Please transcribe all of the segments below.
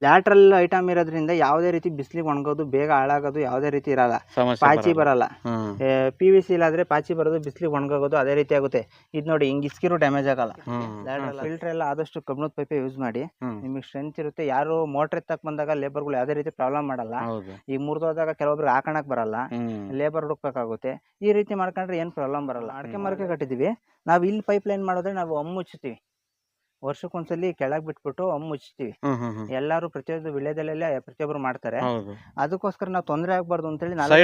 Lateral item ಇರೋದ್ರಿಂದ ಯಾವುದೇ ರೀತಿ ಬಿಸಿಲಿಗೆ ಒಣಗೋದು ಬೇಗ ಹಾಳಾಗೋದು ಯಾವುದೇ ರೀತಿ ಇರಲ್ಲ, ಪಾಚಿ ಬರಲ್ಲ. PVC ಇಲ್ಲಾದ್ರೆ ಪಾಚಿ ಬರೋದು, ಬಿಸಿಲಿಗೆ ಒಣಗೋಗೋದು ಅದೇ ರೀತಿ ಆಗುತ್ತೆ. ಇದು ನೋಡಿ ಹಿಂಗ್ ಇಸ್ಕಿರು ಡ್ಯಾಮೇಜ್ ಆಗಲ್ಲ. ಫಿಲ್ಟರ್ ಎಲ್ಲ ಆದಷ್ಟು ಕಬ್ಬಿಣದ ಪೈಪೇ ಯೂಸ್ ಮಾಡಿ, ನಿಮಗೆ ಸ್ಟ್ರೆಂತ್ ಇರುತ್ತೆ. ಯಾರು ಮೋಟರ್ ಎತ್ತಕ್ ಬಂದಾಗ ಲೇಬರ್ಗಳು ಯಾವುದೇ ರೀತಿ ಪ್ರಾಬ್ಲಮ್ ಮಾಡಲ್ಲ. ಈಗ ಮುರಿದೋದಾಗ ಕೆಲವೊಬ್ರು ಹಾಕಣಕ್ ಬರಲ್ಲ, ಲೇಬರ್ ಹುಡುಕ್ಬೇಕಾಗುತ್ತೆ. ಈ ರೀತಿ ಮಾಡ್ಕೊಂಡ್ರೆ ಏನು ಪ್ರಾಬ್ಲಮ್ ಬರಲ್ಲ. ಅಡಿಕೆ ಮರಕ್ಕೆ ಕಟ್ಟಿದೀವಿ ನಾವು. ಇಲ್ಲಿ ಪೈಪ್ ಲೈನ್ ಮಾಡಿದ್ರೆ ನಾವು ಮುಚ್ಚುತ್ತೀವಿ, ವರ್ಷಕ್ಕೊಂದ್ಸಲಿ ಕೆಳಗೆ ಬಿಟ್ಬಿಟ್ಟು ಮುಚ್ತೀವಿ. ಎಲ್ಲಾರು ಪ್ರತಿಯೊಂದು ವಿಳ್ಯದಲ್ಲೇ ಪ್ರತಿಯೊಬ್ಬರು ಮಾಡ್ತಾರೆ. ಅದಕ್ಕೋಸ್ಕರ ನಾವು ತೊಂದರೆ ಆಗ್ಬಾರ್ದು ಅಂತೇಳಿ 4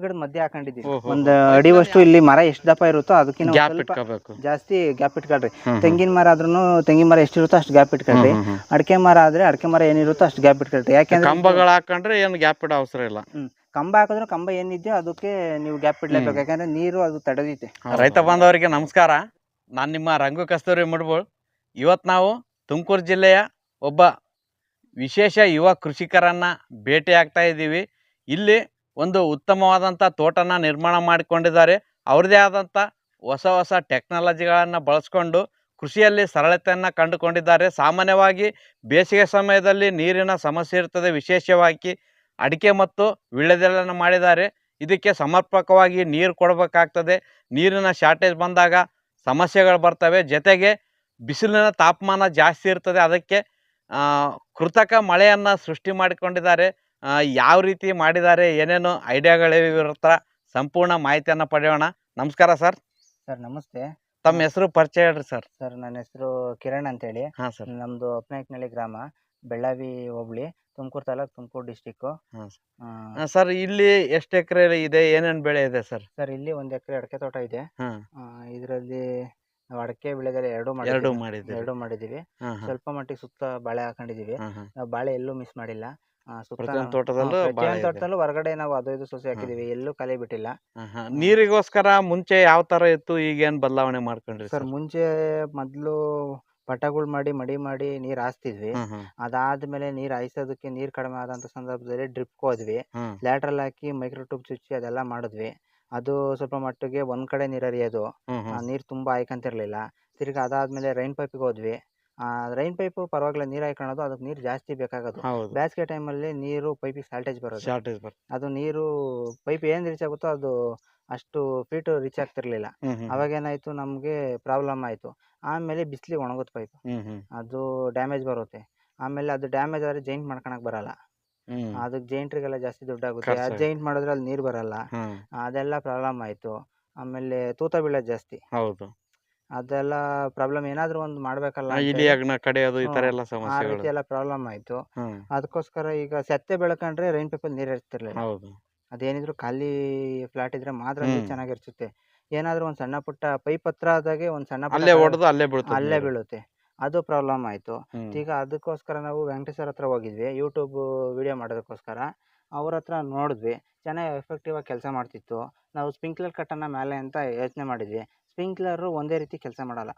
ಗಿಡದ ಮಧ್ಯೆ ಹಾಕೊಂಡಿದೀವಿ. ಒಂದು ಅಡಿವಷ್ಟು ಇಲ್ಲಿ ಮರ ಎಷ್ಟು ದಪ್ಪ ಇರುತ್ತೋ ಅದಕ್ಕಿಂತ ಜಾಸ್ತಿ ಗ್ಯಾಪ್ ಇಟ್ಕೊಳ್ರಿ. ತೆಂಗಿನ ಮರ ಆದ್ರೂ ತೆಂಗಿನ ಮರ ಎಷ್ಟಿರುತ್ತೋ ಅಷ್ಟು ಗ್ಯಾಪ್ ಇಟ್ಕೊಳ್ರಿ. ಅಡಿಕೆ ಮರ ಆದ್ರೆ ಅಡಿಕೆ ಮರ ಏನಿರುತ್ತೋ ಅಷ್ಟು ಗ್ಯಾಪ್ ಇಟ್ಕೊಳ್ರಿ. ಯಾಕೆಂದ್ರೆ ಕಂಬಗಳು ಹಾಕೊಂಡ್ರೆ ಏನು ಗ್ಯಾಪ್ ಇಡೋ ಅವಸರ ಇಲ್ಲ. ಕಂಬ ಹಾಕಿದ್ರೆ ಕಂಬ ಏನಿದೆಯೋ ಅದಕ್ಕೆ ನೀವು ಗ್ಯಾಪ್ ಇಡ್ಲೇಬೇಕು, ಯಾಕಂದ್ರೆ ನೀರು ಅದು ತಡೆದೈತೆ. ರೈತ ಬಾಂಧವರಿಗೆ ನಮಸ್ಕಾರ. ನಾನು ನಿಮ್ಮ ರಂಗು ಕಸ್ತೂರಿ ಮುಡ್ಬೋಳ್. ಇವತ್ತು ನಾವು ತುಮಕೂರು ಜಿಲ್ಲೆಯ ಒಬ್ಬ ವಿಶೇಷ ಯುವ ಕೃಷಿಕರನ್ನು ಭೇಟಿ ಆಗ್ತಾ ಇದ್ದೀವಿ. ಇಲ್ಲಿ ಒಂದು ಉತ್ತಮವಾದಂಥ ತೋಟನ ನಿರ್ಮಾಣ ಮಾಡಿಕೊಂಡಿದ್ದಾರೆ. ಅವ್ರದ್ದೇ ಆದಂಥ ಹೊಸ ಟೆಕ್ನಾಲಜಿಗಳನ್ನು ಬಳಸ್ಕೊಂಡು ಕೃಷಿಯಲ್ಲಿ ಸರಳತೆಯನ್ನು ಕಂಡುಕೊಂಡಿದ್ದಾರೆ. ಸಾಮಾನ್ಯವಾಗಿ ಬೇಸಿಗೆ ಸಮಯದಲ್ಲಿ ನೀರಿನ ಸಮಸ್ಯೆ ಇರ್ತದೆ, ವಿಶೇಷವಾಗಿ ಅಡಿಕೆ ಮತ್ತು ವೀಳ್ಯದೆಲೆಯನ್ನು ಮಾಡಿದ್ದಾರೆ. ಇದಕ್ಕೆ ಸಮರ್ಪಕವಾಗಿ ನೀರು ಕೊಡಬೇಕಾಗ್ತದೆ. ನೀರಿನ ಶಾರ್ಟೇಜ್ ಬಂದಾಗ ಸಮಸ್ಯೆಗಳು ಬರ್ತವೆ. ಜೊತೆಗೆ ಬಿಸಿಲಿನ ತಾಪಮಾನ ಜಾಸ್ತಿ ಇರ್ತದೆ. ಅದಕ್ಕೆ ಕೃತಕ ಮಳೆಯನ್ನು ಸೃಷ್ಟಿ ಮಾಡಿಕೊಂಡಿದ್ದಾರೆ. ಯಾವ ರೀತಿ ಮಾಡಿದ್ದಾರೆ, ಏನೇನು ಐಡಿಯಾಗಳಿವೆ ಇವ್ರ ಸಂಪೂರ್ಣ ಮಾಹಿತಿಯನ್ನು ಪಡೆಯೋಣ. ನಮಸ್ಕಾರ ಸರ್. ಸರ್ ನಮಸ್ತೆ. ತಮ್ಮ ಹೆಸರು ಪರಿಚಯ ಹೇಳ್ರಿ ಸರ್. ಸರ್ ನನ್ನ ಹೆಸರು ಕಿರಣ್ ಅಂತೇಳಿ. ಹಾಂ ಸರ್. ನಮ್ಮದು ಅಪ್ಪನಾಯಕನಹಳ್ಳಿ ಗ್ರಾಮ, ಬೆಳ್ಳಾವಿ ಹೋಬಳಿ, ತುಮಕೂರು ತಾಲೂಕು, ತುಮಕೂರು ಡಿಸ್ಟಿಕ್ಕು. ಸರ್ ಇಲ್ಲಿ ಎಷ್ಟು ಎಕರೆ ಇದೆ, ಏನೇನು ಬೆಳೆ ಇದೆ ಸರ್? ಸರ್ ಇಲ್ಲಿ 1 ಎಕರೆ ಅಡಿಕೆ ತೋಟ ಇದೆ. ಇದರಲ್ಲಿ ನಾವು ಅಡಿಕೆ ವೀಳ್ಯದೆಲೆ ಎರಡು ಮಾಡಿದ್ದೀವಿ. ಸ್ವಲ್ಪ ಮಟ್ಟಿಗೆ ಸುತ್ತ ಬಾಳೆ ಹಾಕೊಂಡಿದೀವಿ. ನಾವು ಬಾಳೆ ಎಲ್ಲೂ ಮಿಸ್ ಮಾಡಿಲ್ಲ. ತೋಟದಲ್ಲೂ ಹೊರಗಡೆ ನಾವು ಅದು ಇದು ಸೊಸೆ ಹಾಕಿದೀವಿ, ಎಲ್ಲೂ ಖಾಲಿ ಬಿಟ್ಟಿಲ್ಲ. ನೀರಿಗೋಸ್ಕರ ಮುಂಚೆ ಯಾವ ತರ ಇತ್ತು, ಈಗೇನ್ ಬದಲಾವಣೆ ಮಾಡ್ಕೊಂಡ್ರಿ? ಸರ್ ಮೊದಲು ಪಟಗಳು ಮಾಡಿ ಮಡಿ ಮಾಡಿ ನೀರ್ ಹಾಯಿಸ್ತಿದ್ವಿ. ಅದಾದ್ಮೇಲೆ ನೀರ್ ಹಾಯಿಸೋದಕ್ಕೆ ನೀರ್ ಕಡಿಮೆ ಆದಂತ ಸಂದರ್ಭದಲ್ಲಿ ಡ್ರಿಪ್ ಹೋದ್ವಿ. ಲ್ಯಾಟ್ರಲ್ ಹಾಕಿ ಮೈಕ್ರೋ ಟ್ಯೂಬ್ ಚುಚ್ಚಿ ಅದೆಲ್ಲ ಮಾಡಿದ್ವಿ. ಅದು ಸ್ವಲ್ಪ ಮಟ್ಟಿಗೆ ಒಂದ್ ಕಡೆ ನೀರ್ ಹರಿಯೋದು, ನೀರ್ ತುಂಬಾ ಹಾಯ್ಕಂತಿರ್ಲಿಲ್ಲ. ತಿರ್ಗಿ ಅದಾದ್ಮೇಲೆ ರೈನ್ ಪೈಪಿಗೆ ಹೋದ್ವಿ. ರೈನ್ ಪೈಪ್ ಪರವಾಗಿಲ್ಲ, ನೀರ್ ಹಾಯ್ಕೊಳ್ಳೋದು, ಅದಕ್ಕೆ ನೀರ್ ಜಾಸ್ತಿ ಬೇಕಾಗೋದು. ಬೇಸಿಗೆ ಟೈಮಲ್ಲಿ ನೀರು ಪೈಪಿಗೆ ಶಾರ್ಟೇಜ್ ಬರೋದು. ಅದು ನೀರು ಪೈಪ್ ಏನ್ ರೀಚ್ ಆಗುತ್ತೋ ಅದು ಅಷ್ಟು ಫೀಟ್ ರೀಚ್ ಆಗ್ತಿರ್ಲಿಲ್ಲ. ಅವಾಗ ಏನಾಯ್ತು, ನಮ್ಗೆ ಪ್ರಾಬ್ಲಮ್ ಆಯ್ತು. ಆಮೇಲೆ ಬಿಸಿಲಿಗೆ ಒಣಗುತ್ತೆ ಪೈಪ್, ಅದು ಡ್ಯಾಮೇಜ್ ಬರುತ್ತೆ. ಆಮೇಲೆ ಅದು ಡ್ಯಾಮೇಜ್ ಆದ್ರೆ ಜೈಂಟ್ ಮಾಡ್ಕೊಳಕ್ ಬರಲ್ಲ. ಅದಕ್ಕೆ ಜೈಂಟ್ರಿಗೆಲ್ಲ ಜಾಸ್ತಿ ದುಡ್ಡಾಗುತ್ತೆ. ಆ ಜೈಂಟ್ ಮಾಡಿದ್ರೆ ಅಲ್ಲಿ ನೀರ್ ಬರಲ್ಲ. ಅದೆಲ್ಲ ಪ್ರಾಬ್ಲಮ್ ಆಯ್ತು. ಆಮೇಲೆ ತೂತ ಬೀಳೋದು ಜಾಸ್ತಿ. ಅದೆಲ್ಲ ಪ್ರಾಬ್ಲಮ್. ಏನಾದ್ರು ಒಂದು ಮಾಡ್ಬೇಕಲ್ಲ, ಆ ರೀತಿ ಎಲ್ಲ ಪ್ರಾಬ್ಲಮ್ ಆಯ್ತು. ಅದಕ್ಕೋಸ್ಕರ ಈಗ ಸತ್ತೆ ಬೆಳ್ಕೊಂಡ್ರೆ ರೈನ್ ಪೈಪಲ್ಲಿ ನೀರ್ ಹರಿಸ್ತಿರ್ಲಿಲ್ಲ. ಅದೇನಿದ್ರು ಖಾಲಿ ಫ್ಲಾಟ್ ಇದ್ರೆ ಮಾತ್ರ ಚೆನ್ನಾಗಿರ್ಸುತ್ತೆ. ಏನಾದ್ರು ಒಂದ್ ಸಣ್ಣ ಪುಟ್ಟ ಪೈಪ್ ಹತ್ರ ಆದಾಗೆ ಒಂದ್ ಸಣ್ಣ ಅಲ್ಲೇ ಬೀಳುತ್ತೆ. ಅದು ಪ್ರಾಬ್ಲಮ್ ಆಯ್ತು. ಈಗ ಅದಕ್ಕೋಸ್ಕರ ನಾವು ವೆಂಕಟೇಶ್ವರ ಹತ್ರ ಹೋಗಿದ್ವಿ, ಯೂಟ್ಯೂಬ್ ವಿಡಿಯೋ ಮಾಡೋದಕ್ಕೋಸ್ಕರ. ಅವ್ರ ಹತ್ರ ನೋಡಿದ್ವಿ, ಚೆನ್ನಾಗಿ ಎಫೆಕ್ಟಿವ್ ಆಗಿ ಕೆಲಸ ಮಾಡ್ತಿತ್ತು. ನಾವು ಸ್ಪ್ರಿಂಕ್ಲರ್ ಕಟ್ಟನ್ನ ಮೇಲೆ ಅಂತ ಯೋಚನೆ ಮಾಡಿದ್ವಿ. ಸ್ಪ್ರಿಂಕ್ಲರ್ ಒಂದೇ ರೀತಿ ಕೆಲಸ ಮಾಡಲ್ಲ.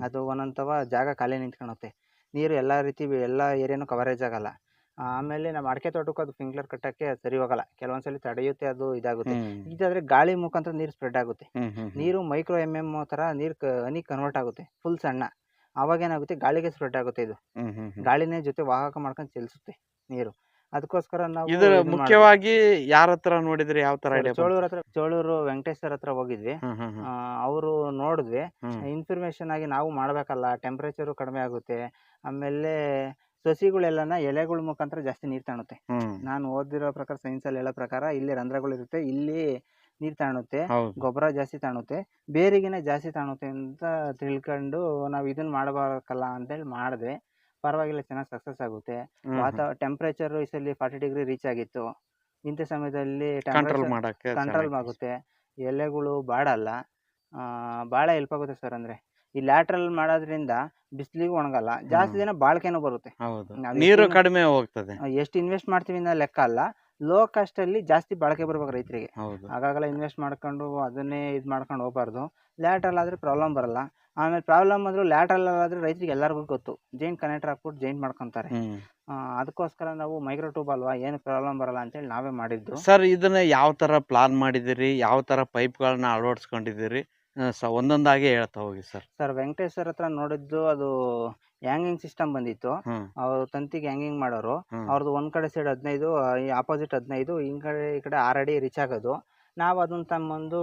ಅದು ಒಂದೊಂದವ ಜಾಗ ಖಾಲಿ ನಿಂತ್ಕೊಳುತ್ತೆ. ನೀರು ಎಲ್ಲಾ ಏರಿಯಾನು ಕವರೇಜ್ ಆಗಲ್ಲ. ಆಮೇಲೆ ನಮ್ಮ ಅಡಿಕೆ ತೋಟಕ್ಕೂ ಅದು ಸ್ಪ್ರಿಂಕ್ಲರ್ ಕಟ್ಟಕ್ಕೆ ಸರಿ ಹೋಗಲ್ಲ. ಕೆಲವೊಂದ್ಸಲಿ ತಡೆಯುತ್ತೆ, ಅದು ಇದಾಗುತ್ತೆ. ಇದಾದ್ರೆ ಗಾಳಿ ಮುಖಾಂತರ ನೀರು ಸ್ಪ್ರೆಡ್ ಆಗುತ್ತೆ. ನೀರು ಮೈಕ್ರೋ ತರ ನೀರು ಹನಿ ಕನ್ವರ್ಟ್ ಆಗುತ್ತೆ, ಫುಲ್ ಸಣ್ಣ. ಅವಾಗ ಏನಾಗುತ್ತೆ, ಗಾಳಿಗೆ ಸ್ಪ್ರೆಡ್ ಆಗುತ್ತೆ. ಇದು ಗಾಳಿನೇ ಜೊತೆ ವಾಹಕ ಮಾಡ್ಕೊಂಡು ಚಲಿಸುತ್ತೆ ನೀರು. ಅದಕ್ಕೋಸ್ಕರ ನಾವು ಮುಖ್ಯವಾಗಿ ಯಾರ ಹತ್ರ ನೋಡಿದ್ರಿ, ಯಾವ ತರ? ಚೋಳೂರು ವೆಂಕಟೇಶ್ವರ ಹತ್ರ ಹೋಗಿದ್ವಿ. ಅವರು ನೋಡಿದ್ವಿ. ಇನ್ಫಾರ್ಮೇಶನ್ ಆಗಿ ನಾವು ಮಾಡ್ಬೇಕಲ್ಲ, ಟೆಂಪರೇಚರು ಕಡಿಮೆ ಆಗುತ್ತೆ. ಆಮೇಲೆ ಸಸಿಗಳೆಲ್ಲನ ಎಲೆಗಳ ಮುಖಾಂತರ ಜಾಸ್ತಿ ನೀರ್ ತಾಣುತ್ತೆ. ನಾನು ಓದಿರೋ ಪ್ರಕಾರ, ಸೈನ್ಸ್ ಅಲ್ಲಿ ಹೇಳೋ ಪ್ರಕಾರ, ಇಲ್ಲಿ ರಂಧ್ರಗಳು ಇರುತ್ತೆ, ಇಲ್ಲಿ ನೀರ್ ತಾಣುತ್ತೆ, ಗೊಬ್ಬರ ಜಾಸ್ತಿ ತಾಣುತ್ತೆ, ಬೇರಿಗೆನೆ ಜಾಸ್ತಿ ತಾಣುತ್ತೆ ಅಂತ ತಿಳ್ಕೊಂಡು ನಾವು ಇದನ್ನ ಮಾಡಬೇಕಲ್ಲ ಅಂತೇಳಿ ಮಾಡಿದ್ವಿ. ಪರವಾಗಿಲ್ಲ, ಚೆನ್ನಾಗಿ ಸಕ್ಸಸ್ ಆಗುತ್ತೆ. ಟೆಂಪರೇಚರ್ ಈ ಸಲ 40 ಡಿಗ್ರಿ ರೀಚ್ ಆಗಿತ್ತು. ಇಂಥ ಸಮಯದಲ್ಲಿ ಕಂಟ್ರೋಲ್ ಆಗುತ್ತೆ. ಎಲೆಗಳು ಬಾಡಲ್ಲ, ಭಾಳ ಹೆಲ್ಪ್ ಆಗುತ್ತೆ ಸರ್. ಅಂದ್ರೆ ಈ ಲ್ಯಾಟ್ರಲ್ ಮಾಡೋದ್ರಿಂದ ಬಿಸಿಲಿಗೂ ಒಣಗಲ್ಲ, ಜಾಸ್ತಿ ದಿನ ಬಾಳ್ಕೆನೂ ಬರುತ್ತೆ. ನೀರು ಕಡಿಮೆ ಹೋಗ್ತದೆ. ಎಷ್ಟು ಇನ್ವೆಸ್ಟ್ ಮಾಡ್ತೀವಿ ಅನ್ನೋ ಲೆಕ್ಕ ಅಲ್ಲ, ಲೋ ಕಾಸ್ಟ್ ಅಲ್ಲಿ ಜಾಸ್ತಿ ಬಾಳಿಕೆ ಬರ್ಬೇಕು ರೈತರಿಗೆ. ಆಗಾಗಲೇ ಇನ್ವೆಸ್ಟ್ ಮಾಡ್ಕೊಂಡು ಅದನ್ನೇ ಇದು ಮಾಡ್ಕೊಂಡು ಹೋಗ್ಬಾರ್ದು. ಲ್ಯಾಟ್ರಲ್ ಆದ್ರೆ ಪ್ರಾಬ್ಲಮ್ ಬರಲ್ಲ. ಆಮೇಲೆ ಪ್ರಾಬ್ಲಮ್ ಆದ್ರೂ ಲ್ಯಾಟ್ರಲ್ ಆದ್ರೆ ರೈತರಿಗೆ ಎಲ್ಲರಿಗೂ ಗೊತ್ತು, ಜೈಂಟ್ ಕನೆಕ್ಟರ್ ಹಾಕ್ಬಿಟ್ಟು ಜೈಂಟ್ ಮಾಡ್ಕೊಂತಾರೆ. ಅದಕ್ಕೋಸ್ಕರ ನಾವು ಮೈಕ್ರೋ ಟ್ಯೂಬ್ ಅಲ್ವಾ, ಏನು ಪ್ರಾಬ್ಲಮ್ ಬರಲ್ಲ ಅಂತೇಳಿ ನಾವೇ ಮಾಡಿದ್ದು. ಸರ್ ಇದನ್ನ ಯಾವ ತರ ಪ್ಲಾನ್ ಮಾಡಿದಿರಿ, ಯಾವ ತರ ಪೈಪ್ಗಳನ್ನ ಅಳವಡಿಸ್ಕೊಂಡಿದ್ದೀರಿ, ಒಂದೊಂದಾಗಿ ಹೇಳ್ತಾ ಹೋಗಿ ಸರ್. ಸರ್ ವೆಂಕಟೇಶ್ವರ ಹತ್ರ ನೋಡಿದ್ದು, ಅದು ಹ್ಯಾಂಗಿಂಗ್ ಸಿಸ್ಟಮ್ ಬಂದಿತ್ತು. ಹ್ಮ್ ಅವರು ತಂತಿಗೆ ಹ್ಯಾಂಗಿಂಗ್ ಮಾಡೋರು. ಹ್ಮ್ ಅವ್ರದ್ದು ಒಂದ್ ಕಡೆ ಸೈಡ್ 15, ಈ ಆಪೋಸಿಟ್ 15, ಈ ಕಡೆ 6 ಅಡಿ ರೀಚ್ ಆಗೋದು. ನಾವು ಅದನ್ನ ತಮ್ಮಂದು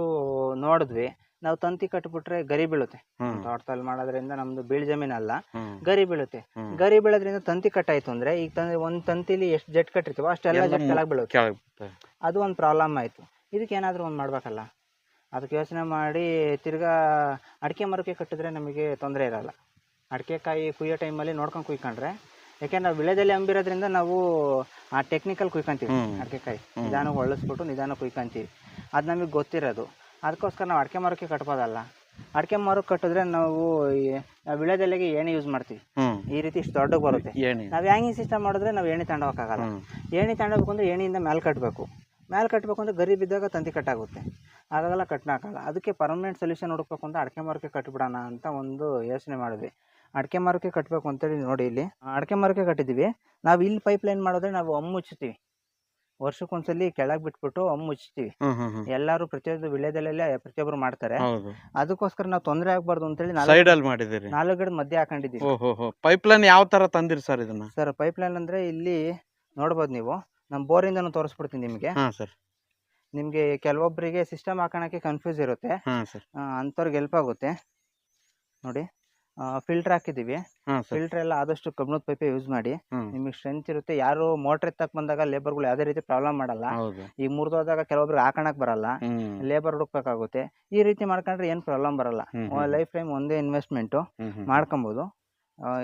ನೋಡಿದ್ವಿ. ನಾವು ತಂತಿ ಕಟ್ಬಿಟ್ರೆ ಗರಿ ಬೀಳುತ್ತೆ. ಹ್ಮ್ ತೋಟದಲ್ಲಿ ಮಾಡೋದ್ರಿಂದ ನಮ್ದು ಬೀಳ್ ಜಮೀನಲ್ಲ, ಹ್ಮ್ ಗರಿ ಬೀಳುತ್ತೆ. ಹ್ಮ್ ಗರಿ ಬೀಳೋದ್ರಿಂದ ತಂತಿ ಕಟ್ಟಾಯ್ತು ಅಂದ್ರೆ ಈಗ ಒಂದ್ ತಂತಿಲಿ ಎಷ್ಟು ಜೆಟ್ ಕಟ್ಟಿರ್ತೀವೋ ಅಷ್ಟೆಲ್ಲ ಎಲ್ಲ ಜೆಟ್ ಕೆಳಗೆ ಬೀಳುತ್ತೆ. ಕೆಳಗ್ ಬೀಳ್ತವೆ. ಅದು ಒಂದು ಪ್ರಾಬ್ಲಮ್ ಆಯ್ತು. ಇದಕ್ಕೆ ಏನಾದರೂ ಒಂದು ಮಾಡ್ಬೇಕಲ್ಲ. ಅದಕ್ಕೆ ಯೋಚನೆ ಮಾಡಿ ತಿರ್ಗಾ ಅಡಿಕೆ ಮರಕ್ಕೆ ಕಟ್ಟಿದ್ರೆ ನಮಗೆ ತೊಂದರೆ ಇರಲ್ಲ. ಅಡಿಕೆಕಾಯಿ ಕುಯ್ಯೋ ಟೈಮಲ್ಲಿ ನೋಡ್ಕೊಂಡು ಕುಯ್ಕೊಂಡ್ರೆ, ಯಾಕೆಂದ್ರೆ ನಾವು ವಿಳೆದೆಲೆ ಅಂಬಿರೋದ್ರಿಂದ ನಾವು ಆ ಟೆಕ್ನಿಕಲ್ ಕುಯ್ಕೊಂತೀವಿ. ಅಡಿಕೆಕಾಯಿ ನಿಧಾನಕ್ಕೆ ಒಳ್ಳಿಸ್ಬಿಟ್ಟು ನಿಧಾನಕ್ಕೆ ಕುಯ್ಕೊಂತೀವಿ. ಅದು ನಮಗೆ ಗೊತ್ತಿರೋದು. ಅದಕ್ಕೋಸ್ಕರ ನಾವು ಅಡಿಕೆ ಮರಕ್ಕೆ ಕಟ್ಬೋದಲ್ಲ. ಅಡಿಕೆ ಮರಕ್ಕೆ ಕಟ್ಟಿದ್ರೆ ನಾವು ವಿಳೆದೆಲೆಗೆ ಏಣಿ ಯೂಸ್ ಮಾಡ್ತೀವಿ. ಈ ರೀತಿ ಇಷ್ಟು ದೊಡ್ಡಗೆ ಬರುತ್ತೆ. ನಾವು ಹ್ಯಾಂಗಿಂಗ್ ಸಿಸ್ಟಮ್ ಮಾಡಿದ್ರೆ ನಾವು ಏಣಿ ತಗೊಂಡೋಗಕ್ಕಾಗಲ್ಲ. ಏಣಿ ತಗೊಂಡೋಗ್ಬೇಕು ಅಂದರೆ ಏಣಿಯಿಂದ ಮೇಲೆ ಕಟ್ಟಬೇಕು. ಮೇಲೆ ಕಟ್ಟಬೇಕು ಅಂದರೆ ಗರಿ ಬಿದ್ದಾಗ ತಂತಿ ಕಟ್ಟಾಗುತ್ತೆ. ಆಗಾಗಲ್ಲ ಕಟ್ಟೋಕ್ಕಾಗಲ್ಲ. ಅದಕ್ಕೆ ಪರ್ಮನೆಂಟ್ ಸೊಲ್ಯೂಷನ್ ಹುಡುಕ್ಬೇಕು ಅಂತ ಅಡಿಕೆ ಮರಕ್ಕೆ ಕಟ್ಬಿಡೋಣ ಅಂತ ಒಂದು ಯೋಚನೆ ಮಾಡಿದ್ವಿ. ಅಡಿಕೆ ಮರಕ್ಕೆ ಕಟ್ಟಬೇಕು ಅಂತೇಳಿ ನೋಡಿ, ಇಲ್ಲಿ ಅಡಿಕೆ ಮರಕ್ಕೆ ಕಟ್ಟಿದ್ದೀವಿ. ನಾವು ಇಲ್ಲಿ ಪೈಪ್ ಲೈನ್ ಮಾಡಿದ್ರೆ ನಾವು ಮುಚ್ಚುತ್ತೀವಿ. ವರ್ಷಕ್ಕೊಂದ್ಸಲಿ ಕೆಳಗೆ ಬಿಟ್ಬಿಟ್ಟು ಮುಚ್ತೀವಿ. ಎಲ್ಲರೂ ಪ್ರತಿಯೊಂದು ವಿಳೆದೆಲೆಲ್ಲೇ ಪ್ರತಿಯೊಬ್ಬರು ಮಾಡ್ತಾರೆ. ಅದಕ್ಕೋಸ್ಕರ ನಾವು ತೊಂದರೆ ಆಗ್ಬಾರ್ದು ಅಂತೇಳಿ ಸೈಡಲ್ಲಿ ಮಾಡಿದ್ದೀರಿ. 4 ಗಿಡ ಮಧ್ಯೆ ಹಾಕೊಂಡಿದ್ದೀವಿ. ಪೈಪ್ ಲೈನ್ ಯಾವ ತರ ತಂದಿರಿ ಸರ್ ಇದನ್ನ? ಸರ್ ಪೈಪ್ ಲೈನ್ ಅಂದ್ರೆ ಇಲ್ಲಿ ನೋಡ್ಬೋದು ನೀವು. ನಮ್ಮ ಬೋರಿಂದನೂ ತೋರಿಸ್ಬಿಡ್ತೀನಿ ನಿಮಗೆ. ನಿಮಗೆ ಕೆಲವೊಬ್ಬರಿಗೆ ಸಿಸ್ಟಮ್ ಹಾಕೋಣಕ್ಕೆ ಕನ್ಫ್ಯೂಸ್ ಇರುತ್ತೆ. ಅಂಥವ್ರಿಗೆ ಹೆಲ್ಪ್ ಆಗುತ್ತೆ ನೋಡಿ. ಫಿಲ್ಟರ್ ಹಾಕಿದ್ದೀವಿ. ಫಿಲ್ಟರ್ ಎಲ್ಲ ಆದಷ್ಟು ಕಬ್ಬಿಣದ ಪೈಪೇ ಯೂಸ್ ಮಾಡಿ. ನಿಮಗೆ ಸ್ಟ್ರೆಂತ್ ಇರುತ್ತೆ. ಯಾರು ಮೋಟರ್ ಎತ್ತಕ್ಕೆ ಬಂದಾಗ ಲೇಬರ್ಗಳು ಯಾವುದೇ ರೀತಿ ಪ್ರಾಬ್ಲಮ್ ಮಾಡಲ್ಲ. ಈಗ ಮುರಿದೋದಾಗ ಕೆಲವೊಬ್ರಿಗೆ ಹಾಕೋಣಕ್ಕೆ ಬರಲ್ಲ, ಲೇಬರ್ ಹುಡುಕ್ಬೇಕಾಗುತ್ತೆ. ಈ ರೀತಿ ಮಾಡ್ಕೊಂಡ್ರೆ ಏನು ಪ್ರಾಬ್ಲಮ್ ಬರಲ್ಲ. ಲೈಫ್ ಟೈಮ್ ಒಂದೇ ಇನ್ವೆಸ್ಟ್ಮೆಂಟು ಮಾಡ್ಕೊಬೋದು.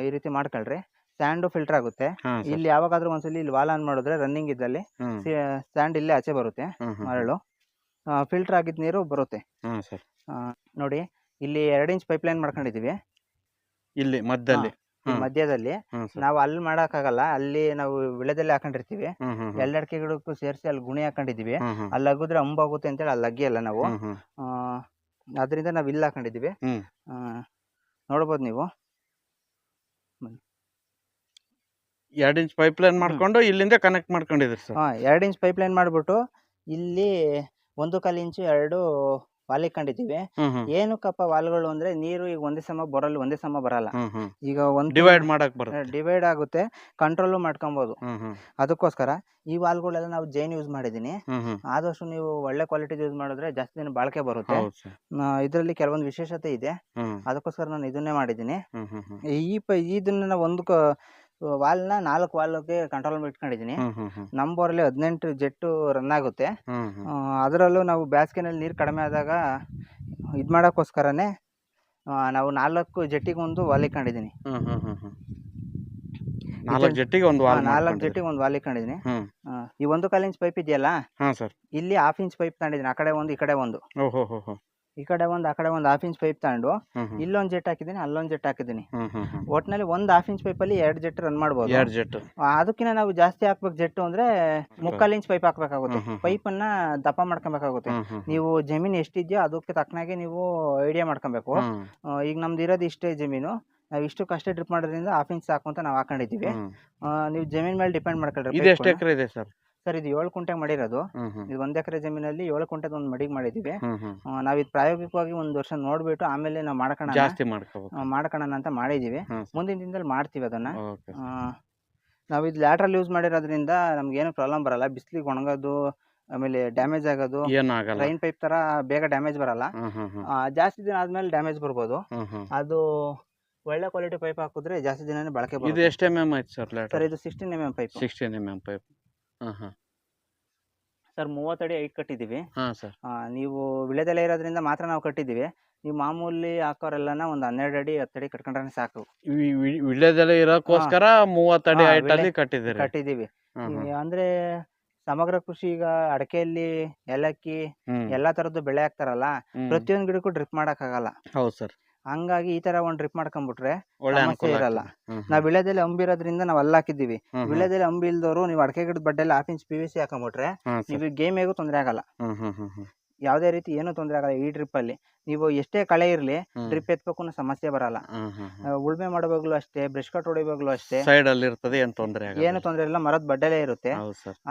ಈ ರೀತಿ ಮಾಡ್ಕೊಳ್ರಿ. ಸ್ಯಾಂಡು ಫಿಲ್ಟರ್ ಆಗುತ್ತೆ. ಇಲ್ಲಿ ಯಾವಾಗಾದ್ರೂ ಒಂದ್ಸಲಿ ಇಲ್ಲಿ ವಾಲ್ ಆನ್ ಮಾಡಿದ್ರೆ ರನ್ನಿಂಗ್ ಇದ್ದಲ್ಲಿ ಸ್ಯಾಂಡ್ ಇಲ್ಲೇ ಆಚೆ ಬರುತ್ತೆ. ಮರಳು ಫಿಲ್ಟರ್ ಆಗಿದ್ದ ನೀರು ಬರುತ್ತೆ. ನೋಡಿ ಇಲ್ಲಿ 2 ಇಂಚ್ ಪೈಪ್ ಲೈನ್ ಮಾಡ್ಕೊಂಡಿದೀವಿ. ಇಲ್ಲಿ ಮಧ್ಯದಲ್ಲಿ ನಾವು ಅಲ್ಲಿ ಮಾಡಕ್ಕಾಗಲ್ಲ. ಅಲ್ಲಿ ನಾವು ವಿಳೆದೆಲೆ ಹಾಕೊಂಡಿರ್ತೀವಿ. 2 ಅಡಿಕೆ ಗಿಡಕ್ಕೂ ಸೇರಿಸಿ ಅಲ್ಲಿ ಗುಣಿ ಹಾಕೊಂಡಿದೀವಿ. ಅಲ್ಲಿ ಅಗಿದ್ರೆ ಅಂಬಾಗುತ್ತೆ ಅಂತೇಳಿ ಅಲ್ಲಿ ಅಗ್ಗಿಯಲ್ಲ ನಾವು. ಅದರಿಂದ ನಾವು ಇಲ್ಲಿ ಹಾಕೊಂಡಿದೀವಿ. ನೋಡ್ಬೋದು ನೀವು. 2 ಇಂಚ್ ಪೈಪ್ ಲೈನ್ ಮಾಡ್ಕೊಂಡು ಇಲ್ಲಿಂದ ಕನೆಕ್ಟ್ ಮಾಡ್ಕೊಂಡಿದ್ರಿ ಸರ್? 2 ಇಂಚ್ ಪೈಪ್ ಲೈನ್ ಮಾಡ್ಬಿಟ್ಟು ಇಲ್ಲಿ 1.25 ಇಂಚು 2 ವಾಲ್ ಇಟ್ಕೊಂಡಿದ್ದೀವಿ. ಏನಕ್ಕಪ್ಪ ವಾಲ್ಗಳು ಅಂದ್ರೆ, ನೀರು ಈಗ ಒಂದೇ ಸಮ ಬರಲ್ಲ, ಒಂದೇ ಸಮ ಬರಲ್ಲ. ಈಗ ಒಂದು ಡಿವೈಡ್ ಆಗುತ್ತೆ, ಕಂಟ್ರೋಲ್ ಮಾಡ್ಕೊಬಹುದು. ಅದಕ್ಕೋಸ್ಕರ ಈ ವಾಲ್ಗಳೆಲ್ಲ ನಾವು ಜೈನ್ ಯೂಸ್ ಮಾಡಿದೀನಿ. ಆದಷ್ಟು ನೀವು ಒಳ್ಳೆ ಕ್ವಾಲಿಟಿ ಯೂಸ್ ಮಾಡಿದ್ರೆ ಜಾಸ್ತಿ ದಿನ ಬಾಳಿಕೆ ಬರುತ್ತೆ. ಇದರಲ್ಲಿ ಕೆಲವೊಂದು ವಿಶೇಷತೆ ಇದೆ. ಅದಕ್ಕೋಸ್ಕರ ನಾನು ಇದನ್ನೇ ಮಾಡಿದ್ದೀನಿ. ಇದನ್ನ ನಾವು ಒಂದು ವಾಲ್ನ 4 ವಾಲ್ಗೆ ಕಂಟ್ರೋಲ್ ಇಟ್ಕೊಂಡಿದೀನಿ. ನಮ್ಮ ಬೋರಲ್ಲಿ 18 ಜೆಟ್ಟು ರನ್ ಆಗುತ್ತೆ. ಅದರಲ್ಲೂ ನಾವು ಬೇಸಿಗೆನಲ್ಲಿ ನೀರು ಕಡಿಮೆ ಆದಾಗ ಇದು ಮಾಡೋಕ್ಕೋಸ್ಕರನೇ ನಾವು 4 ಜೆಟ್ಟಿಗೆ ಒಂದು ವಾಲ್ ಇಟ್ಕೊಂಡಿದೀನಿ. 4 ಜೆಟ್ಟಿಗೆ ಒಂದು ವಾಲ್ ಇಟ್ಕೊಂಡಿದೀನಿ. ಈ 1.25 ಇಂಚ್ ಪೈಪ್ ಇದೆಯಲ್ಲ, ಇಲ್ಲಿ 1/2 ಇಂಚ್ ಪೈಪ್ ತಗೊಂಡಿದ್ದೀನಿ. ಆ ಕಡೆ ಒಂದು, ಈ ಕಡೆ ಒಂದು. ಈ ಕಡೆ ಒಂದು, ಆ ಕಡೆ ಒಂದು 1/2 ಇಂಚ್ ಪೈಪ್ ತಗೊಂಡು ಇಲ್ಲೊಂದು ಜೆಟ್ ಹಾಕಿದ್ದೀನಿ, ಅಲ್ಲೊಂದು ಜೆಟ್ ಹಾಕಿದ್ದೀನಿ. ಒಟ್ಟಿನಲ್ಲಿ 1/2 ಇಂಚ್ ಪೈಪಲ್ಲಿ 2 ಜೆಟ್ ರನ್ ಮಾಡ್ಬೋದು. ಅದಕ್ಕಿಂತ ನಾವು ಜಾಸ್ತಿ ಹಾಕ್ಬೇಕು ಜೆಟ್ಟು ಅಂದ್ರೆ 3/4 ಇಂಚ್ ಪೈಪ್ ಹಾಕ್ಬೇಕಾಗುತ್ತೆ. ಪೈಪನ್ನ ದಪ್ಪ ಮಾಡ್ಕೊಬೇಕಾಗುತ್ತೆ. ನೀವು ಜಮೀನು ಎಷ್ಟಿದೆಯೋ ಅದಕ್ಕೆ ತಕ್ಕನಾಗೆ ನೀವು ಐಡಿಯಾ ಮಾಡ್ಕೊಬೇಕು. ಈಗ ನಮ್ದು ಇರೋದು ಇಷ್ಟೇ ಜಮೀನು. ನಾವು ಇಷ್ಟಕ್ಕಷ್ಟೇ ಡ್ರಿಪ್ ಮಾಡೋದ್ರಿಂದ 1/2 ಇಂಚ್ ಸಾಕು ಅಂತ ನಾವು ಹಾಕೊಂಡಿದ್ದೀವಿ. ನೀವು ಜಮೀನ್ ಮೇಲೆ ಡಿಪೆಂಡ್ ಮಾಡ್ಕೊಳ್ರಿ. ಇದು ಎಷ್ಟು ಎಕರೆ ಇದೆ ಸರ್? ಸರ್ ಇದು 7 ಕುಂಟೆ ಮಾಡಿರೋದು. ಇದು 1 ಎಕರೆ ಜಮೀನಲ್ಲಿ 7 ಕುಂಟೆದ ಒಂದು ಮಡಿಗೆ ಮಾಡಿದ್ದೀವಿ. ನಾವು ಇದು ಪ್ರಾಯೋಗಿಕವಾಗಿ 1 ವರ್ಷ ನೋಡ್ಬಿಟ್ಟು ಆಮೇಲೆ ನಾವು ಮಾಡ್ಕೊಳ್ಳೋಣ ಅಂತ ಮಾಡಿದೀವಿ. ಮುಂದಿನ ದಿನದಲ್ಲಿ ಮಾಡ್ತೀವಿ ಅದನ್ನ. ನಾವು ಇದು ಲ್ಯಾಟ್ರಲ್ ಯೂಸ್ ಮಾಡಿರೋದ್ರಿಂದ ನಮ್ಗೆ ಏನು ಪ್ರಾಬ್ಲಮ್ ಬರಲ್ಲ. ಬಿಸಿಲಿಗೆ ಒಣಗೋದು, ಆಮೇಲೆ ಡ್ಯಾಮೇಜ್ ಆಗೋದು, ರೈನ್ ಪೈಪ್ ತರ ಬೇಗ ಡ್ಯಾಮೇಜ್ ಬರಲ್ಲ. ಜಾಸ್ತಿ ದಿನ ಆದ್ಮೇಲೆ ಡ್ಯಾಮೇಜ್ ಬರ್ಬೋದು. ಅದು ಒಳ್ಳೆ ಕ್ವಾಲಿಟಿ ಪೈಪ್ ಹಾಕಿದ್ರೆ ಜಾಸ್ತಿ ದಿನ ಬಳಕೆ ಬರುತ್ತೆ. ಇದು ಎಷ್ಟು mm ಐತೆ ಸರ್? ಇದು 16 mm pipe. 16 mm pipe. Sir 30 ಅಡಿ ಹೈಟ್ ಕಟ್ಟಿದ್ದೀವಿ. ನೀವು ವಿಳೆದೆಲೆ ಇರೋದ್ರಿಂದ ಮಾತ್ರ ನಾವು ಕಟ್ಟಿದ್ದೀವಿ. ನೀವು ಮಾಮೂಲಿ ಹಾಕೋರೆಲ್ಲನ ಒಂದು 12 ಅಡಿ 10 ಅಡಿ ಕಟ್ಕೊಂಡ್ರೆ ಸಾಕು. ವಿಳೆದೆಲೆ ಇರೋಕ್ಕೋಸ್ಕರ 30 ಅಡಿ ಹೈಟ್ ಅಲ್ಲಿ ಕಟ್ಟಿದ್ದೀವಿ. ಅಂದ್ರೆ ಸಮಗ್ರ ಕೃಷಿ, ಈಗ ಅಡಕೆಯಲ್ಲಿ ಏಲಕ್ಕಿ ಎಲ್ಲಾ ತರದ್ದು ಬೆಳೆ ಹಾಕ್ತಾರಲ್ಲ, ಪ್ರತಿಯೊಂದು ಗಿಡಕ್ಕೂ ಡ್ರಿಪ್ ಮಾಡಕ್ ಆಗಲ್ಲ. ಹೌದು ಸರ್. ಹಂಗಾಗಿ ಈ ತರ ಒಂದ್ ಡ್ರಿಪ್ ಮಾಡ್ಕೊಂಡ್ಬಿಟ್ರೆ ಸಮಸ್ಯೆ ಇರಲ್ಲ. ನಾವ್ ವಿಳೆದೆಲೆ ಅಂಬಿರೋದ್ರಿಂದ ನಾವ್ ಅಲ್ಲಿ ಹಾಕಿದ್ದೀವಿ. ವಿಳೆದೆಲೆ ಅಂಬಿ ಇಲ್ದವರು ನೀವು ಅಡಕೆ ಗಿಡದ ಬಡ್ಡೆಲ್ಲ 1/2 ಇಂಚ್ PVC ಹಾಕೊಂಡ್ಬಿಟ್ರೆ ನೀವು ಗೇಮಿಗೂ ತೊಂದರೆ ಆಗಲ್ಲ. ಯಾವುದೇ ರೀತಿ ಏನು ತೊಂದರೆ ಆಗಲ್ಲ. ಈ ಡ್ರಿಪ್ ಅಲ್ಲಿ ನೀವು ಎಷ್ಟೇ ಕಳೆ ಇರ್ಲಿ ಡ್ರಿಪ್ ಎತ್ಬೇಕು ಅನ್ನೋ ಸಮಸ್ಯೆ ಬರಲ್ಲ. ಉಳ್ಮೆ ಮಾಡುವಾಗ್ಲೂ ಅಷ್ಟೇ, ಬ್ರಷ್ ಕಟ್ ಹೊಡಿವಾಗ್ಲೂ ಅಷ್ಟೇ ಸೈಡ್ ಅಲ್ಲಿ ಇರ್ತದೆ, ಏನು ತೊಂದರೆ ಇಲ್ಲ. ಮರದ ಬಡ್ಡೆಲೇ ಇರುತ್ತೆ,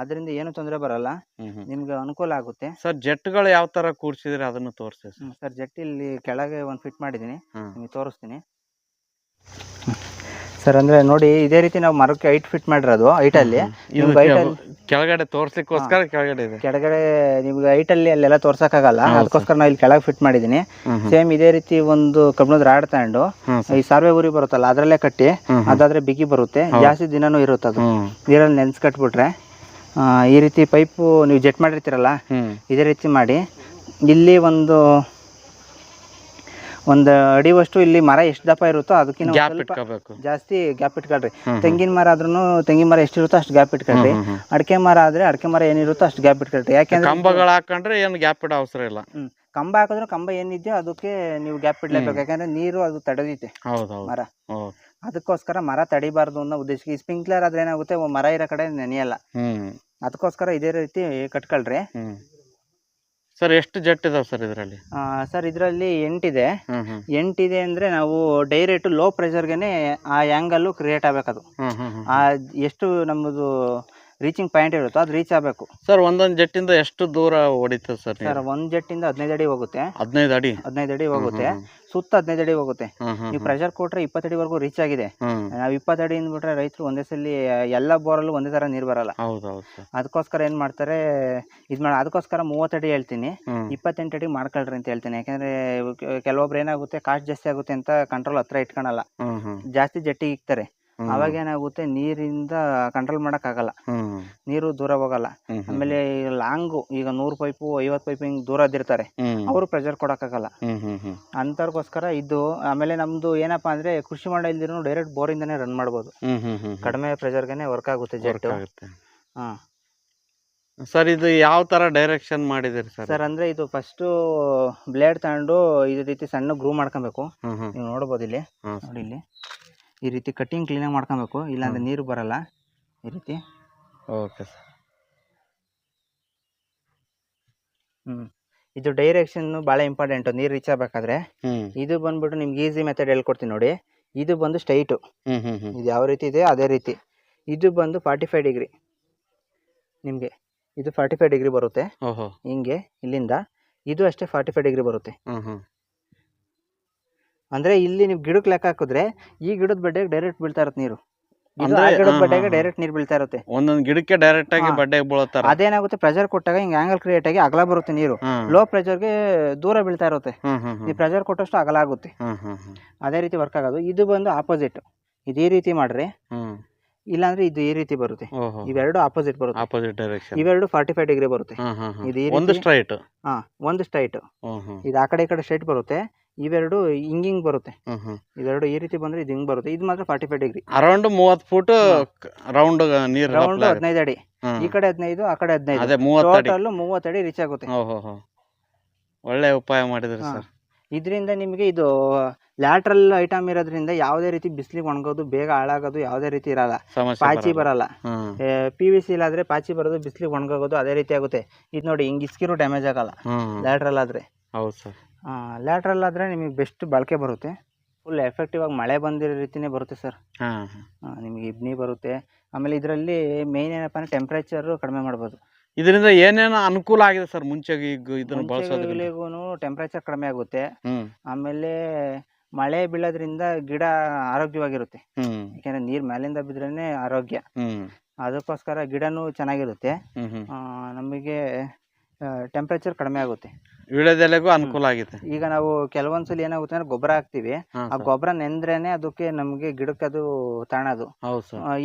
ಅದರಿಂದ ಏನು ತೊಂದರೆ ಬರಲ್ಲ. ನಿಮ್ಗೆ ಅನುಕೂಲ ಆಗುತ್ತೆ. ಸರ್ ಜೆಟ್ಗಳು ಯಾವ ತರ ಕೂರ್ಸಿದ್ರೆ ಅದನ್ನು ತೋರಿಸಿ ಸರ್. ಜೆಟ್ ಇಲ್ಲಿ ಕೆಳಗೆ ಒಂದು ಫಿಟ್ ಮಾಡಿದೀನಿ, ನಿಮಗೆ ತೋರಿಸ್ತೀನಿ. ಸರ್ ಅಂದ್ರೆ ನೋಡಿ ಇದೇ ರೀತಿ ನಾವು ಮರಕ್ಕೆ ಹೈಟ್ ಫಿಟ್ ಮಾಡಿರೋದು ಹೈಟಲ್ಲಿ. ಇದು ನಿಮ್ಗೆ ಹೈಟಲ್ಲಿ ಕೆಳಗಡೆ ತೋರ್ಸ್ಲಿಕ್ಕೋಸ್ಕರ ಕೆಳಗಡೆ ಇದೆ. ಕೆಳಗಡೆ ನಿಮ್ಗೆ ಹೈಟಲ್ಲಿ ಅಲ್ಲೆಲ್ಲ ತೋರ್ಸಕ್ಕಾಗಲ್ಲ, ಹೌದು ಅದಕ್ಕೋಸ್ಕರ ನಾವು ಇಲ್ಲಿ ಕೆಳಗೆ ಫಿಟ್ ಮಾಡಿದ್ದೀನಿ. ಸೇಮ್ ಇದೇ ರೀತಿ ಒಂದು ಕಬ್ಬಿಣದ ರಾಡ್ ತಗೊಂಡು ಈ ಸಾರ್ವೆ ಉರಿ ಬರುತ್ತಲ್ಲ ಅದರಲ್ಲೇ ಕಟ್ಟಿ, ಅದಾದ್ರೆ ಬಿಗಿ ಬರುತ್ತೆ, ಜಾಸ್ತಿ ದಿನನೂ ಇರುತ್ತೆ. ಅದು ನೀರಲ್ಲಿ ನೆನ್ಸ್ ಕಟ್ಬಿಟ್ರೆ ಈ ರೀತಿ ಪೈಪು ನೀವು ಜೆಟ್ ಮಾಡಿರ್ತೀರಲ್ಲ ಇದೇ ರೀತಿ ಮಾಡಿ ಇಲ್ಲಿ ಒಂದು ಅಡಿವಷ್ಟು ಇಲ್ಲಿ ಮರ ಎಷ್ಟು ದಪ್ಪ ಇರುತ್ತೋ ಅದಕ್ಕಿಂತ ಜಾಸ್ತಿ ಗ್ಯಾಪ್ ಇಟ್ಕೊಳ್ರಿ. ತೆಂಗಿನ ಮರ ಆದ್ರೂ ತೆಂಗಿನ ಮರ ಎಷ್ಟಿರುತ್ತೋ ಅಷ್ಟು ಗ್ಯಾಪ್ ಇಟ್ಕೊಳ್ರಿ. ಅಡಿಕೆ ಮರ ಆದ್ರೆ ಅಡಿಕೆ ಮರ ಏನಿರುತ್ತೋ ಅಷ್ಟು ಗ್ಯಾಪ್ ಇಟ್ಕೊಳ್ರಿ. ಯಾಕೆಂದ್ರೆ ಕಂಬಗಳು ಹಾಕೊಂಡ್ರೆ ಏನು ಗ್ಯಾಪ್ ಇಡೋ ಅವಸರ ಇಲ್ಲ. ಕಂಬ ಹಾಕಿದ್ರೆ ಕಂಬ ಏನಿದೆಯೋ ಅದಕ್ಕೆ ನೀವು ಗ್ಯಾಪ್ ಇಡ್ಲೇಬೇಕು, ಯಾಕಂದ್ರೆ ನೀರು ಅದು ತಡೆದೈತೆ ಮರ. ಅದಕ್ಕೋಸ್ಕರ ಮರ ತಡಿಬಾರ್ದು ಅನ್ನೋ ಉದ್ದೇಶಕ್ಕೆ. ಈ ಸ್ಪ್ರಿಂಕ್ಲರ್ ಆದ್ರೆ ಏನಾಗುತ್ತೆ, ಮರ ಇರೋ ಕಡೆ ನೆನೆಯಲ್ಲ, ಅದಕ್ಕೋಸ್ಕರ ಇದೇ ರೀತಿ ಕಟ್ಕೊಳ್ರಿ. ಸರ್ ಎಷ್ಟು ಜೆಟ್ ಇದಾವೆ ಸರ್ ಇದರಲ್ಲಿ? ಸರ್ ಇದರಲ್ಲಿ 8 ಇದೆ. 8 ಇದೆ ಅಂದ್ರೆ ನಾವು ಡೈರೆಕ್ಟ್ ಲೋ ಪ್ರೆಷರ್ಗೆನೆ ಆ ಆ್ಯಂಗಲ್ ಕ್ರಿಯೇಟ್ ಆಗಬೇಕದು. ಎಷ್ಟು ನಮ್ಮದು ರೀಚಿಂಗ್ ಪಾಯಿಂಟ್ ಇರುತ್ತೋ ಅದು ರೀಚ್ ಆಗಬೇಕು. ಸರ್ ಒಂದೊಂದು ಜೆಟ್ಟಿಂದ ಎಷ್ಟು ದೂರ ಹೊಡಿತದೆ ಸರ್? ಸರ್ ಒಂದು ಜೆಟ್ಟಿಂದ 15 ಅಡಿ ಹೋಗುತ್ತೆ. 15 ಅಡಿ ಹೋಗುತ್ತೆ, ಸುತ್ತ 15 ಅಡಿ ಹೋಗುತ್ತೆ. ನೀವು ಪ್ರೆಷರ್ ಕೊಟ್ರೆ 20 ಅಡಿವರೆಗೂ ರೀಚ್ ಆಗಿದೆ. ನಾವು 20 ಅಡಿ ಬಿಟ್ರೆ ರೈತರು ಒಂದೇ ಸಲ ಎಲ್ಲ ಬೋರಲ್ಲೂ ಒಂದೇ ತರ ನೀರು ಬರಲ್ಲ. ಅದಕ್ಕೋಸ್ಕರ ಏನ್ ಮಾಡ್ತಾರೆ, ಅದಕ್ಕೋಸ್ಕರ 30 ಅಡಿ ಹೇಳ್ತೀನಿ, 28 ಅಡಿ ಮಾಡ್ಕೊಳ್ರಿ ಅಂತ ಹೇಳ್ತೀನಿ. ಯಾಕಂದ್ರೆ ಕೆಲವೊಬ್ರು ಏನಾಗುತ್ತೆ, ಕಾಸ್ಟ್ ಜಾಸ್ತಿ ಆಗುತ್ತೆ ಅಂತ ಕಂಟ್ರೋಲ್ ಹತ್ರ ಇಟ್ಕೊಳಲ್ಲ, ಜಾಸ್ತಿ ಜೆಟ್ಟಿಗೆ ಇಕ್ತಾರೆ. ಅವಾಗ ಏನಾಗುತ್ತೆ, ನೀರಿಂದ ಕಂಟ್ರೋಲ್ ಮಾಡಕ್ ಆಗಲ್ಲ, ನೀರು ದೂರ ಹೋಗಲ್ಲ. ಆಮೇಲೆ ಲಾಂಗು ಈಗ 100 ಪೈಪು 50 ಪೈಪ್ ಹಿಂಗ್ ದೂರ ಇರ್ತಾರೆ, ಅವರು ಪ್ರೆಷರ್ ಕೊಡಕ್ಕಾಗಲ್ಲ. ಅಂತರ್ಗೋಸ್ಕರ ಇದು. ಆಮೇಲೆ ನಮ್ದು ಏನಪ್ಪಾ ಅಂದ್ರೆ ಕೃಷಿ ಹೊಂಡ ಇಲ್ದಿರೂ ಡೈರೆಕ್ಟ್ ಬೋರಿಂದಾನೇ ರನ್ ಮಾಡ್ಬೋದು, ಕಡಿಮೆ ಪ್ರೆಷರ್ಗೆನೆ ವರ್ಕ್ ಆಗುತ್ತೆ ಜೆಟ್. ಸರ್ ಇದು ಯಾವ ತರ ಡೈರೆಕ್ಷನ್ ಮಾಡಿದಿರಿ ಸರ್? ಸರ್ ಅಂದ್ರೆ ಇದು ಫಸ್ಟ್ ಬ್ಲೇಡ್ ತಗೊಂಡು ಈ ರೀತಿ ಸಣ್ಣ ಗ್ರೂ ಮಾಡ್ಕೊಬೇಕು. ನೀವು ನೋಡ್ಬೋದು ಇಲ್ಲಿ ನೋಡಿ, ಇಲ್ಲಿ ಈ ರೀತಿ ಕಟ್ಟಿಂಗ್ ಕ್ಲೀನಾಗಿ ಮಾಡ್ಕೊಬೇಕು, ಇಲ್ಲಾಂದ್ರೆ ನೀರು ಬರಲ್ಲ. ಈ ರೀತಿ ಓಕೆ ಸರ್. ಇದು ಡೈರೆಕ್ಷನ್ ಭಾಳ ಇಂಪಾರ್ಟೆಂಟ್ ನೀರು ರೀಚ್ ಆಗಬೇಕಾದ್ರೆ. ಇದು ಬಂದ್ಬಿಟ್ಟು ನಿಮ್ಗೆ ಈಸಿ ಮೆಥಡ್ ಹೇಳ್ಕೊಡ್ತೀನಿ ನೋಡಿ. ಇದು ಬಂದು ಸ್ಟ್ರೈಟು, ಇದು ಯಾವ ರೀತಿ ಇದೆ ಅದೇ ರೀತಿ. ಇದು ಬಂದು 45 ಡಿಗ್ರಿ, ನಿಮಗೆ ಇದು 45 ಡಿಗ್ರಿ ಬರುತ್ತೆ ಹಿಂಗೆ ಇಲ್ಲಿಂದ. ಇದು ಅಷ್ಟೇ 45 ಡಿಗ್ರಿ ಬರುತ್ತೆ. ಅಂದ್ರೆ ಇಲ್ಲಿ ನೀವು ಗಿಡಕ್ಕೆ ಲೆಕ್ಕ ಹಾಕಿದ್ರೆ ಈ ಗಿಡದ ಬಡ್ಡೆಗೆ ಡೈರೆಕ್ಟ್ ಬೀಳ್ತಾ ಇರುತ್ತೆ ನೀರು, ಗಿಡದ ಬಡ್ಡೆಗೆ ಡೈರೆಕ್ಟ್ ನೀರು ಬೀಳ್ತಾ ಇರುತ್ತೆ. ಒಂದೊಂದು ಗಿಡಕ್ಕೆ ಡೈರೆಕ್ಟ್ ಆಗಿ ಬಡ್ಡೆಗೆ ಬೀಳುತ್ತಾರೆ. ಅದೇನಾಗುತ್ತೆ, ಪ್ರೆಷರ್ ಕೊಟ್ಟಾಗ ಹಿಂಗೆ ಆಂಗಲ್ ಕ್ರಿಯೇಟ್ ಆಗಿ ಅಗಲ ಬರುತ್ತೆ ನೀರು, ಲೋ ಪ್ರೆಷರ್ಗೆ ದೂರ ಬೀಳ್ತಾ ಇರುತ್ತೆ. ನೀವು ಪ್ರೆಷರ್ ಕೊಟ್ಟಷ್ಟು ಅಗಲ ಆಗುತ್ತೆ, ಅದೇ ರೀತಿ ವರ್ಕ್ ಆಗೋದು. ಇದು ಬಂದು ಆಪೋಸಿಟ್, ಇದು ಈ ರೀತಿ ಮಾಡ್ರಿ, ಇಲ್ಲಾಂದ್ರೆ ಇದು ಈ ರೀತಿ ಬರುತ್ತೆ. ಇವೆರಡು ಆಪೋಸಿಟ್ ಬರುತ್ತೆ, ಆಪೋಸಿಟ್ ಡೈರೆಕ್ಷನ್. ಇವೆರಡು 45 ಡಿಗ್ರಿ ಬರುತ್ತೆ. ಇದು ಒಂದು ಸ್ಟ್ರೈಟ್, ಒಂದು ಸ್ಟ್ರೈಟ್. ಇದು ಆ ಕಡೆ ಈ ಕಡೆ ಸ್ಟ್ರೈಟ್ ಬರುತ್ತೆ. ಇವೆರಡು ಹಿಂಗಿಂಗ್ ಬರುತ್ತೆ. ಇವೆರಡು ಈ ರೀತಿ ಬಂದ್ರೆ ಇದು ಹಿಂಗ್ ಬರುತ್ತೆ. ಇದು ಮಾತ್ರ 45 ಡಿಗ್ರಿ. ಅರೌಂಡ್ 30 ಫೂಟ್ ರೌಂಡ್ ನೀರು, ರೌಂಡ್ 15 ಅಡಿ, ಈ ಕಡೆ 15 ಆ ಕಡೆ 15, ಟೋಟಲ್ 30 ಅಡಿ ರೀಚ್ ಆಗುತ್ತೆ. ಒಳ್ಳೆ ಉಪಾಯ ಮಾಡಿದ್ರಿ ಸರ್. ಇದರಿಂದ ನಿಮಗೆ ಇದು ಲ್ಯಾಟ್ರಲ್ ಐಟಮ್ ಇರೋದ್ರಿಂದ ಯಾವುದೇ ರೀತಿ ಬಿಸಿಲಿಗೆ ಒಣಗೋದು, ಬೇಗ ಹಾಳಾಗೋದು ಯಾವುದೇ ರೀತಿ ಇರಲ್ಲ, ಪಾಚಿ ಬರಲ್ಲ. PVC ಇಲ್ಲಾದ್ರೆ ಪಾಚಿ ಬರೋದು, ಬಿಸಿಲಿಗೆ ಒಣಗೋದು ಅದೇ ರೀತಿ ಆಗುತ್ತೆ. ಇದು ನೋಡಿ ಹಿಂಗ್ ಇಸ್ಕಿರು ಡ್ಯಾಮೇಜ್ ಆಗಲ್ಲ ಲ್ಯಾಟ್ರಲ್ ಆದ್ರೆ. ಹೌದು ಸರ್. ಲ್ಯಾಟ್ರಲ್ ಆದ್ರೆ ನಿಮಗೆ ಬೆಸ್ಟ್ ಬಳಕೆ ಬರುತ್ತೆ, ಫುಲ್ ಎಫೆಕ್ಟಿವ್ ಆಗಿ ಮಳೆ ಬಂದಿರೋ ರೀತಿನೇ ಬರುತ್ತೆ ಸರ್. ನಿಮಗೆ ಇಬ್ನಿ ಬರುತ್ತೆ. ಆಮೇಲೆ ಇದರಲ್ಲಿ ಮೇನ್ ಏನಪ್ಪ ಅಂದ್ರೆ ಟೆಂಪ್ರೇಚರ್ ಕಡಿಮೆ ಮಾಡ್ಬೋದು. ಇದರಿಂದ ಏನೇನು ಅನುಕೂಲ ಆಗಿದೆ ಸರ್? ಮುಂಚೆಗೆ ಇದನ್ನು ಬಳಸೋದ್ರಿಂದ ಟೆಂಪ್ರೇಚರ್ ಕಡಿಮೆ ಆಗುತ್ತೆ. ಆಮೇಲೆ ಮಳೆ ಬೀಳೋದ್ರಿಂದ ಗಿಡ ಆರೋಗ್ಯವಾಗಿರುತ್ತೆ, ಯಾಕಂದ್ರೆ ನೀರ್ ಮೇಲಿಂದ ಬಿದ್ರೇನೆ ಆರೋಗ್ಯ. ಅದಕ್ಕೋಸ್ಕರ ಗಿಡನೂ ಚೆನ್ನಾಗಿರುತ್ತೆ. ನಮಗೆ ಟೆಂಪ್ರೇಚರ್ ಕಡಿಮೆ ಆಗುತ್ತೆ, ವಿಳೆದೆಲೆಗೂ ಅನುಕೂಲ ಆಗಿದೆ. ಈಗ ನಾವು ಕೆಲವೊಂದ್ಸಲಿ ಏನಾಗುತ್ತೆ ಅಂದ್ರೆ ಗೊಬ್ಬರ ಹಾಕ್ತಿವಿ, ಆ ಗೊಬ್ಬರ ನೆಂದ್ರೇನೆ ಅದಕ್ಕೆ ನಮ್ಗೆ ಗಿಡಕ್ಕೆ ಅದು ತಾಣದು.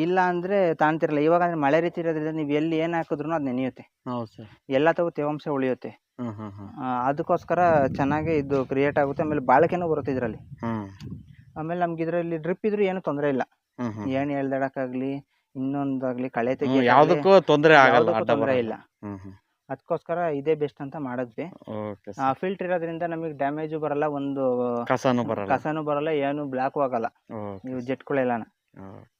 ಇಲ್ಲ ಅಂದ್ರೆ ತಾಣ್ತಿರಲ್ಲ. ಇವಾಗ ಅಂದ್ರೆ ಮಳೆ ರೀತಿ ಇರೋದ್ರಿಂದ ನೀವು ಎಲ್ಲಿ ಏನ್ ಹಾಕಿದ್ರು ಅದು ನೆನೆಯುತ್ತೆ, ಎಲ್ಲ ತಗೋ ತೇವಾಂಶ ಉಳಿಯುತ್ತೆ. ಅದಕ್ಕೋಸ್ಕರ ಚೆನ್ನಾಗಿ ಇದು ಕ್ರಿಯೇಟ್ ಆಗುತ್ತೆ. ಆಮೇಲೆ ಬಾಳಿಕೆನೂ ಬರುತ್ತೆ ಇದರಲ್ಲಿ. ಆಮೇಲೆ ನಮ್ಗೆ ಇದರಲ್ಲಿ ಡ್ರಿಪ್ ಇದ್ರು ಏನು ತೊಂದರೆ ಇಲ್ಲ, ಏನ್ ಹೇಳ್ದಾಡಕ್ಕಾಗ್ಲಿ ಇನ್ನೊಂದಾಗ್ಲಿ ಕಳೆ ತೆಗಿ ಯಾವುದಕ್ಕೂ ತೊಂದರೆ ಇಲ್ಲ. ಅದಕ್ಕೋಸ್ಕರ ಇದೇ ಬೆಸ್ಟ್ ಅಂತ ಮಾಡಿದ್ವಿ. ಫಿಲ್ಟರ್ ಇರೋದ್ರಿಂದ ನಮಗೆ ಡ್ಯಾಮೇಜು ಬರಲ್ಲ, ಒಂದು ಕಸನೂ ಬರಲ್ಲ, ಏನು ಬ್ಲಾಕ್ ಆಗಲ್ಲ, ನೀವು ಜೆಟ್ಗಳೆಲ್ಲ.